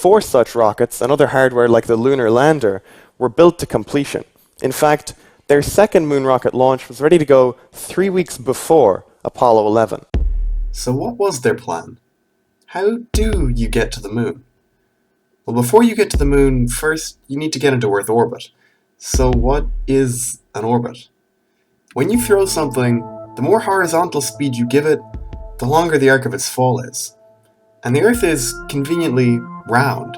4 such rockets and other hardware like the lunar lander were built to completion. In fact, their second moon rocket launch was ready to go 3 weeks before Apollo 11. So what was their plan? How do you get to the moon? Well, before you get to the moon, first you need to get into Earth orbit. So what is an orbit? When you throw something, the more horizontal speed you give it, the longer the arc of its fall is. And the Earth is conveniently round.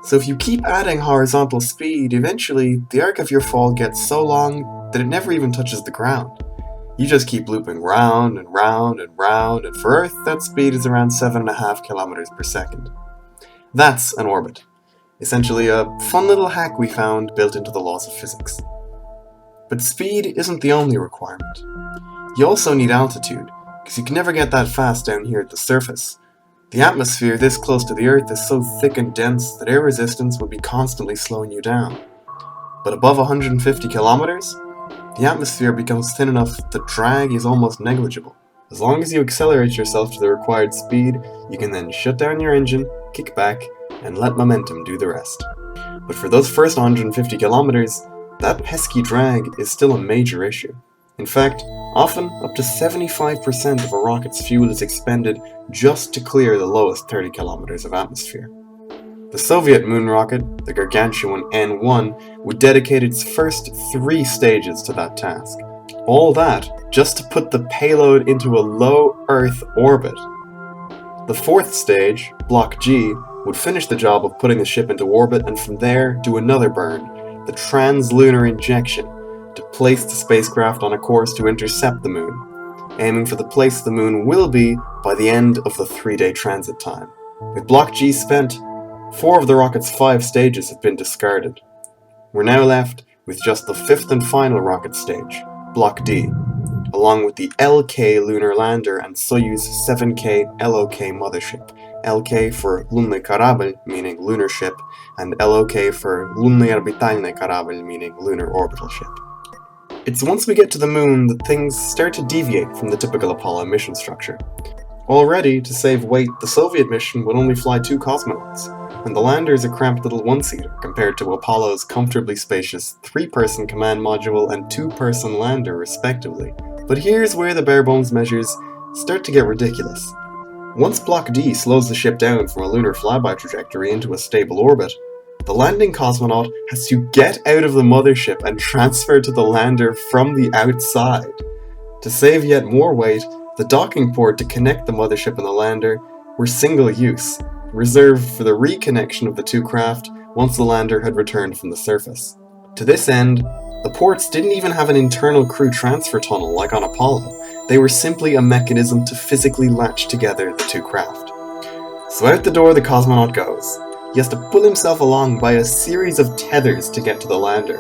So if you keep adding horizontal speed, eventually the arc of your fall gets so long that it never even touches the ground. You just keep looping round and round and round, and for Earth that speed is around 7.5 kilometers per second. That's an orbit. Essentially a fun little hack we found built into the laws of physics. But speed isn't the only requirement. You also need altitude, because you can never get that fast down here at the surface. The atmosphere this close to the Earth is so thick and dense that air resistance would be constantly slowing you down. But above 150 kilometers, the atmosphere becomes thin enough that drag is almost negligible. As long as you accelerate yourself to the required speed, you can then shut down your engine, kick back, and let momentum do the rest. But for those first 150 kilometers, that pesky drag is still a major issue. In fact, often up to 75% of a rocket's fuel is expended just to clear the lowest 30 kilometers of atmosphere. The Soviet moon rocket, the gargantuan N-1, would dedicate its first 3 stages to that task. All that just to put the payload into a low Earth orbit. The 4th stage, Block G, would finish the job of putting the ship into orbit and from there do another burn, the translunar injection, to place the spacecraft on a course to intercept the moon, aiming for the place the moon will be by the end of the 3-day transit time. With Block G spent, 4 of the rocket's 5 stages have been discarded. We're now left with just the 5th and final rocket stage, Block D, along with the LK lunar lander and Soyuz 7K LOK mothership. LK for Lunny Kорабль, meaning lunar ship, and LOK for Lunny Orbitalny Kорабль, meaning lunar orbital ship. It's once we get to the moon that things start to deviate from the typical Apollo mission structure. Already, to save weight, the Soviet mission would only fly 2 cosmonauts, and the lander is a cramped little one-seater compared to Apollo's comfortably spacious 3-person command module and 2-person lander respectively. But here's where the bare-bones measures start to get ridiculous. Once Block D slows the ship down from a lunar flyby trajectory into a stable orbit, the landing cosmonaut has to get out of the mothership and transfer to the lander from the outside. To save yet more weight, the docking port to connect the mothership and the lander were single-use, reserved for the reconnection of the 2 craft once the lander had returned from the surface. To this end, the ports didn't even have an internal crew transfer tunnel like on Apollo. They were simply a mechanism to physically latch together the 2 craft. So out the door the cosmonaut goes. He has to pull himself along by a series of tethers to get to the lander,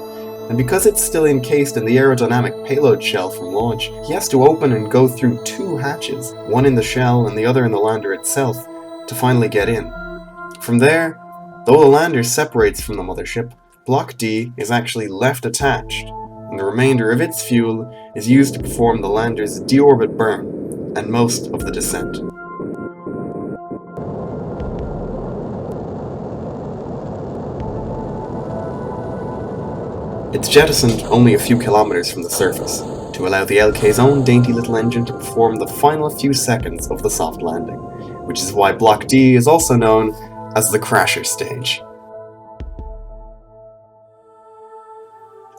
and because it's still encased in the aerodynamic payload shell from launch, he has to open and go through 2 hatches, one in the shell and the other in the lander itself, to finally get in. From there, though the lander separates from the mothership, Block D is actually left attached, and the remainder of its fuel is used to perform the lander's deorbit burn and most of the descent. It's jettisoned only a few kilometers from the surface, to allow the LK's own dainty little engine to perform the final few seconds of the soft landing, which is why Block D is also known as the crasher stage.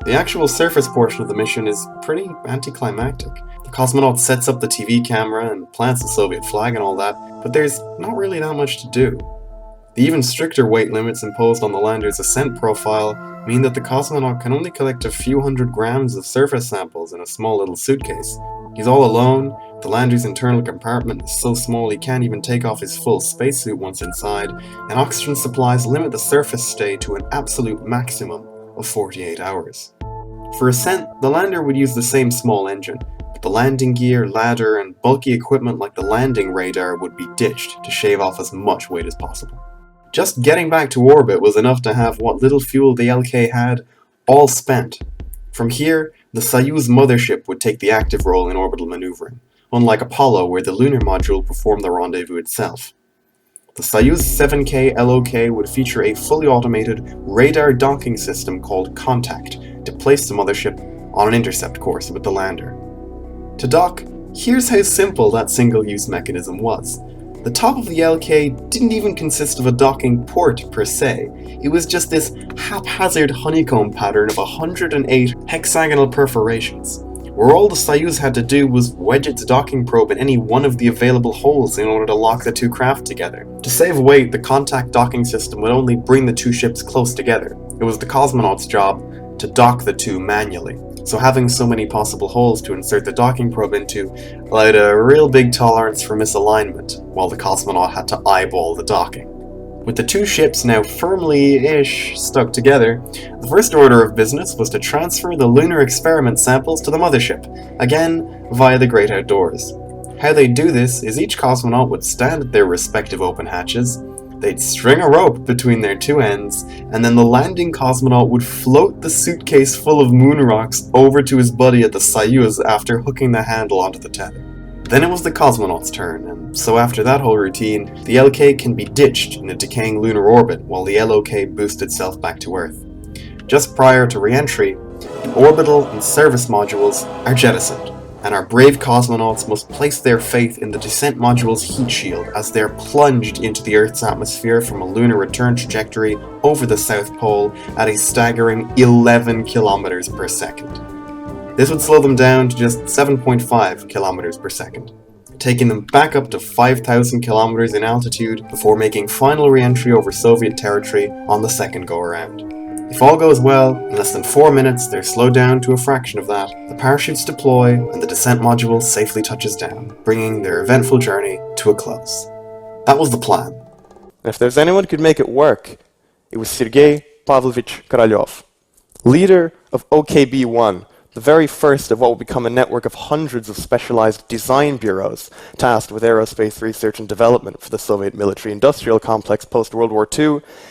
The actual surface portion of the mission is pretty anticlimactic. The cosmonaut sets up the TV camera and plants the Soviet flag and all that, but there's not really that much to do. The even stricter weight limits imposed on the lander's ascent profile mean that the cosmonaut can only collect a few 100 grams of surface samples in a small little suitcase. He's all alone, the lander's internal compartment is so small he can't even take off his full spacesuit once inside, and oxygen supplies limit the surface stay to an absolute maximum of 48 hours. For ascent, the lander would use the same small engine, but the landing gear, ladder, and bulky equipment like the landing radar would be ditched to shave off as much weight as possible. Just getting back to orbit was enough to have what little fuel the LK had all spent. From here, the Soyuz mothership would take the active role in orbital maneuvering, unlike Apollo where the lunar module performed the rendezvous itself. The Soyuz 7K LOK would feature a fully automated radar docking system called Contact to place the mothership on an intercept course with the lander. To dock, here's how simple that single-use mechanism was. The top of the LK didn't even consist of a docking port per se. It was just this haphazard honeycomb pattern of 108 hexagonal perforations, where all the Soyuz had to do was wedge its docking probe in any one of the available holes in order to lock the two craft together. To save weight, the Contact docking system would only bring the two ships close together. It was the cosmonauts' job to dock the two manually. So having so many possible holes to insert the docking probe into allowed a real big tolerance for misalignment, while the cosmonaut had to eyeball the docking. With the two ships now firmly-ish stuck together, the first order of business was to transfer the lunar experiment samples to the mothership, again via the great outdoors. How they'd do this is each cosmonaut would stand at their respective open hatches, they'd string a rope between their two ends, and then the landing cosmonaut would float the suitcase full of moon rocks over to his buddy at the Soyuz after hooking the handle onto the tether. Then it was the cosmonaut's turn, and so after that whole routine, the LK can be ditched in a decaying lunar orbit while the LOK boosts itself back to Earth. Just prior to re-entry, the orbital and service modules are jettisoned, and our brave cosmonauts must place their faith in the descent module's heat shield as they're plunged into the Earth's atmosphere from a lunar return trajectory over the South Pole at a staggering 11 kilometers per second. This would slow them down to just 7.5 kilometers per second, taking them back up to 5,000 kilometers in altitude before making final re-entry over Soviet territory on the second go-around. If all goes well, in less than 4 minutes they're slowed down to a fraction of that, the parachutes deploy, and the descent module safely touches down, bringing their eventful journey to a close. That was the plan. And if there's anyone who could make it work, it was Sergei Pavlovich Korolyov, leader of OKB-1, the very first of what will become a network of hundreds of specialized design bureaus tasked with aerospace research and development for the Soviet military-industrial complex post-World War II,